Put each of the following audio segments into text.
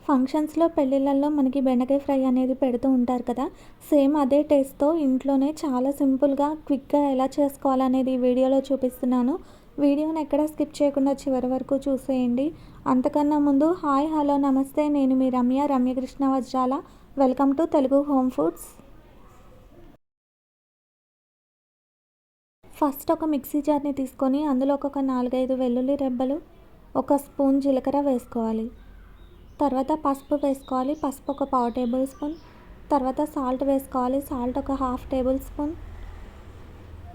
ఫంక్షన్స్‌లో, పెళ్ళిళ్ళల్లో మనకి బెండకాయ ఫ్రై అనేది పెడుతూ ఉంటారు కదా! సేమ్ అదే టేస్ట్‌తో ఇంట్లోనే చాలా సింపుల్‌గా, క్విక్‌గా ఎలా చేసుకోవాలనేది ఈ వీడియోలో చూపిస్తున్నాను. వీడియోని ఎక్కడ స్కిప్ చేయకుండా చివరి వరకు చూసేయండి. అంతకన్నా ముందు హాయ్, హలో, నమస్తే. నేను మీ రమ్యకృష్ణ వజ్రాల. Welcome to Telugu home foods. First ఒక మిక్సీ జార్‌ని తీసుకొని అందులోకి ఒక 4, 5 వెల్లుల్లి రెబ్బలు, ఒక స్పూన్ జీలకర్ర వేసుకోవాలి. తర్వాత పసుపు వేసుకోవాలి. పసుపు ఒక పావు టేబుల్ స్పూన్. తర్వాత సాల్ట్ వేసుకోవాలి. సాల్ట్ ఒక హాఫ్ టేబుల్ స్పూన్.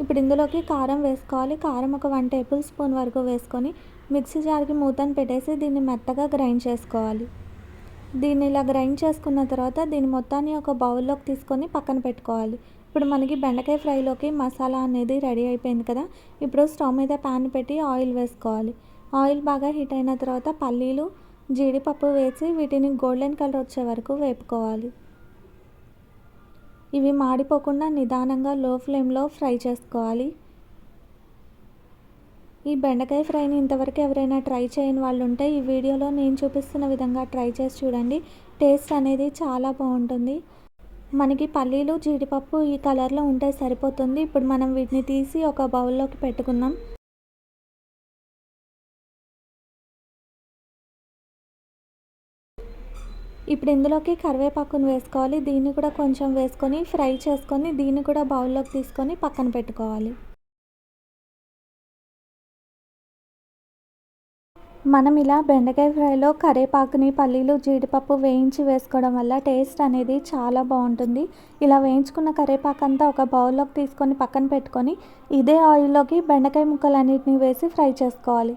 ఇప్పుడు ఇందులోకి కారం వేసుకోవాలి. కారం ఒక 1 టేబుల్ స్పూన్ వరకు వేసుకొని మిక్సీ జార్‌కి మూతను పెట్టేసి దీన్ని మెత్తగా గ్రైండ్ చేసుకోవాలి. దీన్ని ఇలా గ్రైండ్ చేసుకున్న తర్వాత దీన్ని మొత్తాన్ని ఒక బౌల్లోకి తీసుకొని పక్కన పెట్టుకోవాలి. ఇప్పుడు మనకి బెండకాయ ఫ్రైలోకి మసాలా అనేది రెడీ అయిపోయింది కదా! ఇప్పుడు స్టవ్ మీద ప్యాన్ పెట్టి ఆయిల్ వేసుకోవాలి. ఆయిల్ బాగా హీట్ అయిన తర్వాత పల్లీలు, జీడిపప్పు వేసి వీటిని గోల్డెన్ కలర్ వచ్చే వరకు వేపుకోవాలి. ఇవి మాడిపోకుండా నిదానంగా లో ఫ్లేమ్లో ఫ్రై చేసుకోవాలి. ఈ బెండకాయ ఫ్రైని ఇంతవరకు ఎవరైనా ట్రై చేయని వాళ్ళు ఉంటే ఈ వీడియోలో నేను చూపిస్తున్న విధంగా ట్రై చేసి చూడండి. టేస్ట్ అనేది చాలా బాగుంటుంది. మనకి పల్లీలు, జీడిపప్పు ఈ కలర్లో ఉంటే సరిపోతుంది. ఇప్పుడు మనం వీటిని తీసి ఒక బౌల్లోకి పెట్టుకుందాం. ఇప్పుడు ఇందులోకి కరివేపాకును వేసుకోవాలి. దీన్ని కూడా కొంచెం వేసుకొని ఫ్రై చేసుకొని దీన్ని కూడా బౌల్లోకి తీసుకొని పక్కన పెట్టుకోవాలి. మనం ఇలా బెండకాయ ఫ్రైలో కరివేపాకుని, పల్లీలు, జీడిపప్పు వేయించి వేసుకోవడం వల్ల టేస్ట్ అనేది చాలా బాగుంటుంది. ఇలా వేయించుకున్న కరివేపాకు అంతా ఒక బౌల్లోకి తీసుకొని పక్కన పెట్టుకొని ఇదే ఆయిల్లోకి బెండకాయ ముక్కలన్నిటిని వేసి ఫ్రై చేసుకోవాలి.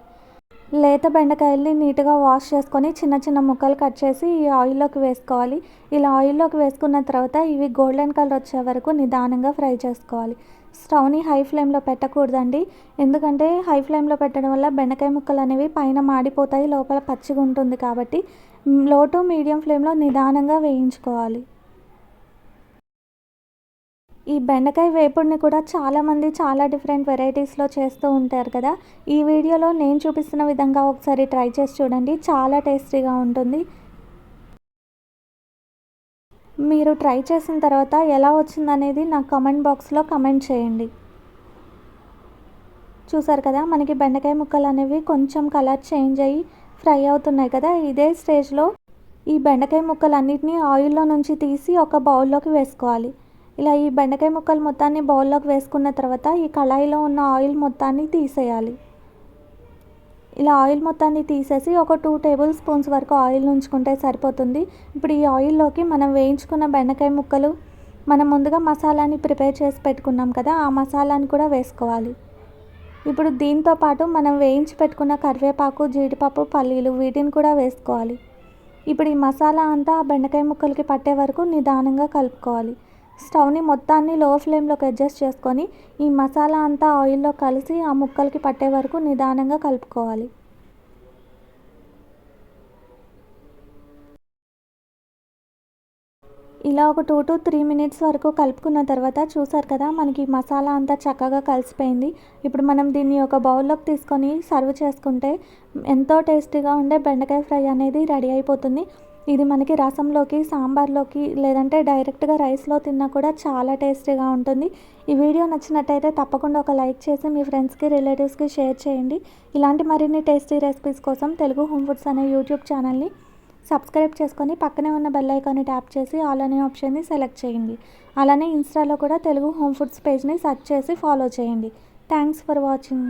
లేత బెండకాయల్ని నీట్గా వాష్ చేసుకొని చిన్న చిన్న ముక్కలు కట్ చేసి ఈ ఆయిల్లోకి వేసుకోవాలి. ఇలా ఆయిల్లోకి వేసుకున్న తర్వాత ఇవి గోల్డెన్ కలర్ వచ్చే వరకు నిదానంగా ఫ్రై చేసుకోవాలి. స్టవ్ని హై ఫ్లేమ్లో పెట్టకూడదండి. ఎందుకంటే హై ఫ్లేమ్లో పెట్టడం వల్ల బెండకాయ ముక్కలు అనేవి పైన మాడిపోతాయి, లోపల పచ్చిగా ఉంటుంది కాబట్టి లో టు మీడియం ఫ్లేమ్లో నిదానంగా వేయించుకోవాలి. ఈ బెండకాయ వేపుడిని కూడా చాలామంది చాలా డిఫరెంట్ వెరైటీస్లో చేస్తూ ఉంటారు కదా! ఈ వీడియోలో నేను చూపిస్తున్న విధంగా ఒకసారి ట్రై చేసి చూడండి. చాలా టేస్టీగా ఉంటుంది. మీరు ట్రై చేసిన తర్వాత ఎలా వచ్చిందనేది నాకు కామెంట్ బాక్స్లో కామెంట్ చేయండి. చూసారు కదా, మనకి బెండకాయ ముక్కలు అనేవి కొంచెం కలర్ చేంజ్ అయ్యి ఫ్రై అవుతున్నాయి కదా! ఇదే స్టేజ్లో ఈ బెండకాయ ముక్కలన్నిటినీ ఆయిల్లో నుంచి తీసి ఒక బౌల్లోకి వేసుకోవాలి. ఇలా ఈ బెండకాయ ముక్కలు మొత్తాన్ని బౌల్లోకి వేసుకున్న తర్వాత ఈ కళాయిలో ఉన్న ఆయిల్ మొత్తాన్ని తీసేయాలి. ఇలా ఆయిల్ మొత్తాన్ని తీసేసి ఒక 2 టేబుల్ స్పూన్స్ వరకు ఆయిల్ ఉంచుకుంటే సరిపోతుంది. ఇప్పుడు ఈ ఆయిల్లోకి మనం వేయించుకున్న బెండకాయ ముక్కలు, మనం ముందుగా మసాలాని ప్రిపేర్ చేసి పెట్టుకున్నాం కదా, ఆ మసాలాని కూడా వేసుకోవాలి. ఇప్పుడు దీంతో పాటు మనం వేయించి పెట్టుకున్న కరివేపాకు, జీడిపప్పు, పల్లీలు వీటిని కూడా వేసుకోవాలి. ఇప్పుడు ఈ మసాలా అంతా బెండకాయ ముక్కలకి పట్టే వరకు నిదానంగా కలుపుకోవాలి. స్టవ్ని మొత్తాన్ని లో ఫ్లేమ్లోకి అడ్జస్ట్ చేసుకొని ఈ మసాలా అంతా ఆయిల్లో కలిసి ఆ ముక్కలకి పట్టే వరకు నిదానంగా కలుపుకోవాలి. ఇలా ఒక 2 to 3 మినిట్స్ వరకు కలుపుకున్న తర్వాత చూసారు కదా, మనకి మసాలా అంతా చక్కగా కలిసిపోయింది. ఇప్పుడు మనం దీన్ని ఒక బౌల్లోకి తీసుకొని సర్వ్ చేసుకుంటే ఎంతో టేస్టీగా ఉండే బెండకాయ ఫ్రై అనేది రెడీ అయిపోతుంది. ఇది మనకి రసంలోకి, సాంబార్లోకి లేదంటే డైరెక్ట్గా రైస్లో తిన్నా కూడా చాలా టేస్టీగా ఉంటుంది. ఈ వీడియో నచ్చినట్టయితే తప్పకుండా ఒక లైక్ చేసి మీ ఫ్రెండ్స్కి, రిలేటివ్స్కి షేర్ చేయండి. ఇలాంటి మరిన్ని టేస్టీ రెసిపీస్ కోసం తెలుగు హోమ్ ఫుడ్స్ అనే యూట్యూబ్ ఛానల్ని సబ్స్క్రైబ్ చేసుకొని పక్కనే ఉన్న బెల్ ఐకాన్ని ట్యాప్ చేసి ఆల్ అనే ఆప్షన్ని సెలెక్ట్ చేయండి. అలానే ఇన్స్టాలో కూడా తెలుగు హోమ్ ఫుడ్స్ పేజ్ని సెర్చ్ చేసి ఫాలో చేయండి. Thanks for watching.